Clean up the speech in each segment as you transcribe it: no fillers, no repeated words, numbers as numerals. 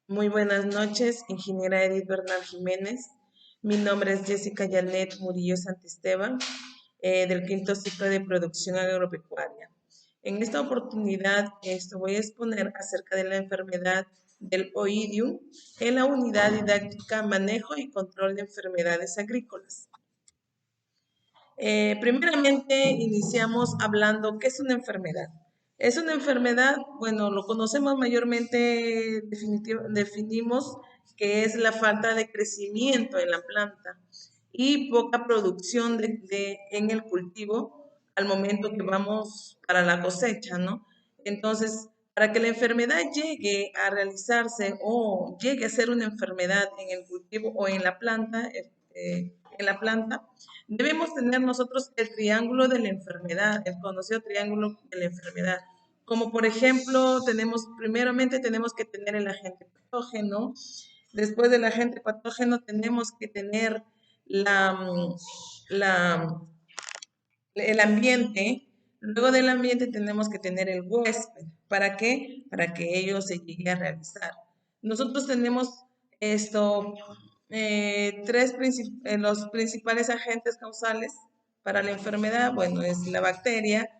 Muy buenas noches, ingeniera Edith Bernal Jiménez. Mi nombre es Jessica Yanet Murillo Santisteban, del quinto ciclo de producción agropecuaria. En esta oportunidad voy a exponer acerca de la enfermedad del oidium en la unidad didáctica Manejo y Control de Enfermedades Agrícolas. Primeramente, iniciamos hablando qué es una enfermedad. Es una enfermedad, bueno, lo conocemos mayormente, definimos que es la falta de crecimiento en la planta y poca producción en el cultivo al momento que vamos para la cosecha, ¿no? Entonces, para que la enfermedad llegue a realizarse o llegue a ser una enfermedad en el cultivo o en la planta, debemos tener nosotros el triángulo de la enfermedad, el conocido triángulo de la enfermedad. Como por ejemplo, primeramente tenemos que tener el agente patógeno, después del agente patógeno tenemos que tener la, el ambiente, luego del ambiente tenemos que tener el huésped. ¿Para qué? Para que ello se llegue a realizar. Nosotros tenemos esto, los principales agentes causales para la enfermedad, bueno, es la bacteria,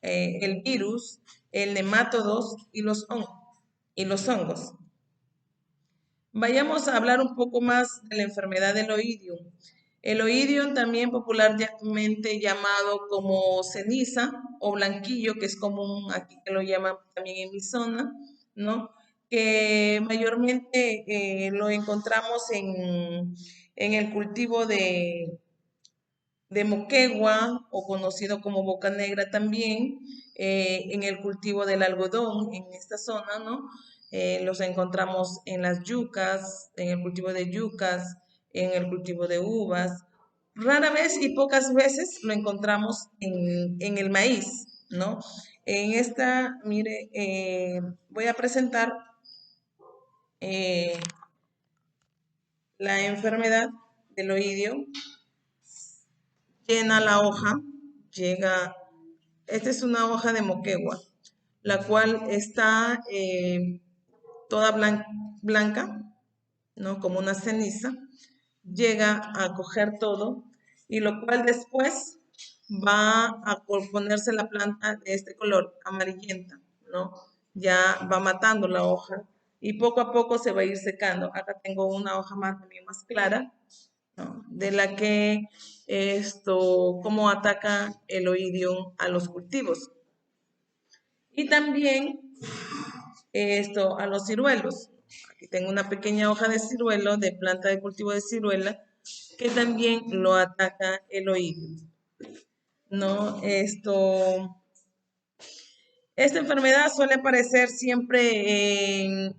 el virus, el nemátodos y los hongos. Vayamos a hablar un poco más de la enfermedad del oidium. El oidium, también popularmente llamado como ceniza o blanquillo, que es común aquí que lo llaman también en mi zona, ¿no? Que mayormente lo encontramos en el cultivo de moquegua o conocido como boca negra también, en el cultivo del algodón en esta zona, ¿no? Los encontramos en las yucas, en el cultivo de yucas, en el cultivo de uvas. Rara vez y pocas veces lo encontramos en el maíz, ¿no? En esta, mire, voy a presentar eh, la enfermedad del oidio. Llena la hoja, llega, esta es una hoja de moquegua, la cual está toda blanca, ¿no? Como una ceniza, llega a coger todo y lo cual después va a ponerse la planta de este color amarillenta, ¿no? Ya va matando la hoja y poco a poco se va a ir secando. Acá tengo una hoja también más clara, ¿no? De la que cómo ataca el oidium a los cultivos. Y también a los ciruelos. Aquí tengo una pequeña hoja de ciruelo, de planta de cultivo de ciruela, que también lo ataca el oidium. ¿No? Esta enfermedad suele aparecer siempre en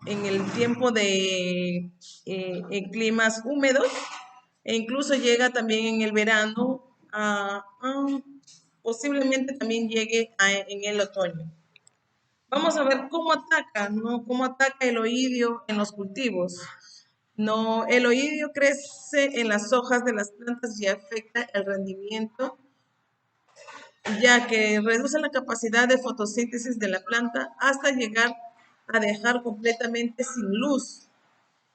el tiempo de en climas húmedos e incluso llega también en el verano, posiblemente también llegue en el otoño. Vamos a ver cómo ataca, ¿no? Cómo ataca el oidio en los cultivos. No, el oidio crece en las hojas de las plantas y afecta el rendimiento, ya que reduce la capacidad de fotosíntesis de la planta hasta llegar a dejar completamente sin luz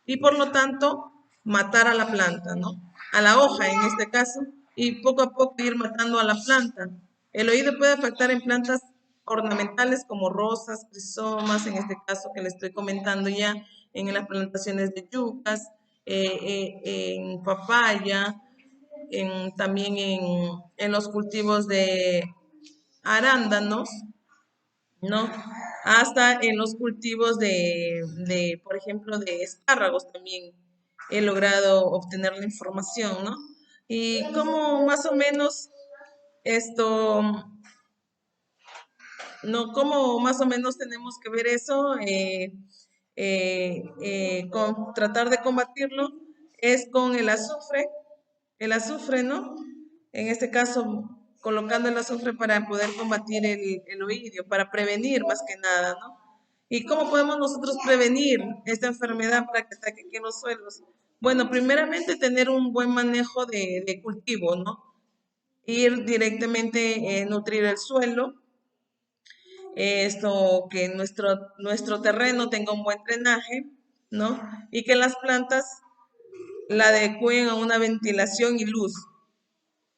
y por lo tanto matar a la planta, ¿no? A la hoja en este caso, y poco a poco ir matando a la planta. El oído puede afectar en plantas ornamentales como rosas, rizomas, en este caso que le estoy comentando ya, en las plantaciones de yucas, en papaya, también en los cultivos de arándanos, ¿no? Hasta en los cultivos por ejemplo, de espárragos también he logrado obtener la información, ¿no? Y cómo más o menos esto, no, cómo más o menos tenemos que ver eso, tratar de combatirlo, es con el azufre, ¿no? En este caso, colocando el azufre para poder combatir el oidio, para prevenir más que nada, ¿no? ¿Y cómo podemos nosotros prevenir esta enfermedad para que ataque aquí en los suelos? Bueno, primeramente tener un buen manejo de cultivo, ¿no? Ir directamente, nutrir el suelo, que nuestro terreno tenga un buen drenaje, ¿no? Y que las plantas la adecúen a una ventilación y luz,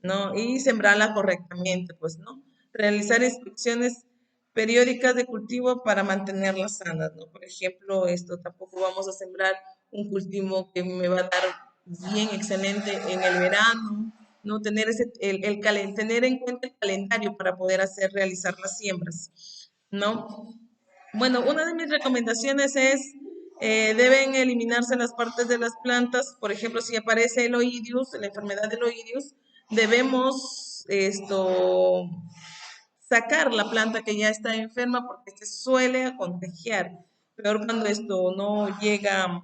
¿no? Y sembrarla correctamente, pues, ¿no? Realizar inspecciones periódicas de cultivo para mantenerlas sanas, ¿no? Por ejemplo, tampoco vamos a sembrar un cultivo que me va a dar bien excelente en el verano, ¿no? Tener en cuenta el calendario para poder realizar las siembras, ¿no? Bueno, una de mis recomendaciones es, deben eliminarse las partes de las plantas, por ejemplo, si aparece el oidius, la enfermedad del oidius, debemos sacar la planta que ya está enferma porque se suele contagiar. Peor cuando esto no llega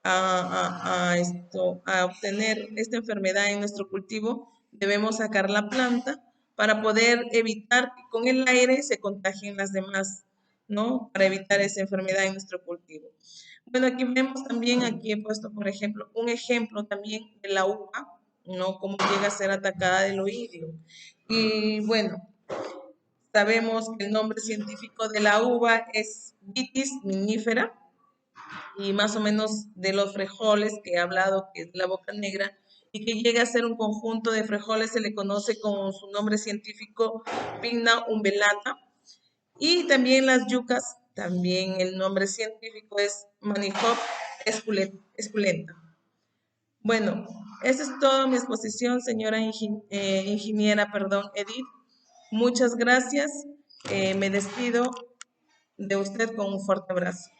a obtener esta enfermedad en nuestro cultivo, debemos sacar la planta para poder evitar que con el aire se contagien las demás, ¿no? Para evitar esa enfermedad en nuestro cultivo. Bueno, aquí vemos también, aquí he puesto, por ejemplo, un ejemplo también de la uva, ¿no? Cómo llega a ser atacada del oidio. Y bueno, sabemos que el nombre científico de la uva es Vitis vinifera, y más o menos de los frijoles que he hablado, que es la boca negra, y que llega a ser un conjunto de frijoles, se le conoce con su nombre científico Pinna umbellata, y también las yucas, también el nombre científico es Manihop esculenta. Bueno, esa es toda mi exposición, señora ingeniera, perdón, Edith. Muchas gracias. Me despido de usted con un fuerte abrazo.